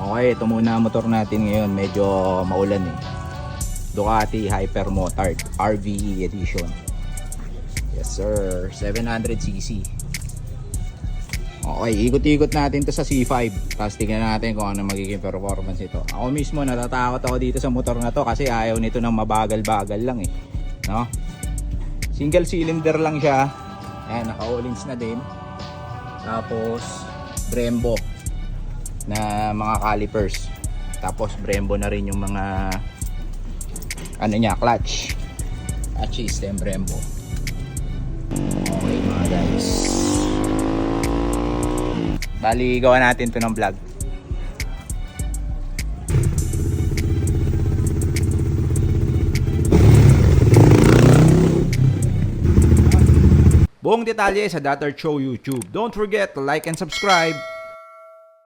Okay, ito muna ang motor natin ngayon. Medyo maulan eh. Ducati Hyper Motard RVE Edition. Yes sir, 700cc. Okay, ikot-ikot natin to sa C5. Tapos tignan natin kung ano magiging performance ito. Ako mismo natatakot ako dito sa motor na to kasi ayaw nito ng mabagal-bagal lang eh. No? Single cylinder lang siya. Ayan, naka-Öhlins na din. Tapos Brembo na mga calipers. Tapos Brembo na rin yung mga ano niya, clutch system Brembo. Okay mga guys, bali gawa natin to ng vlog. Buong detalye sa Duterte Show YouTube. Don't forget to like and subscribe.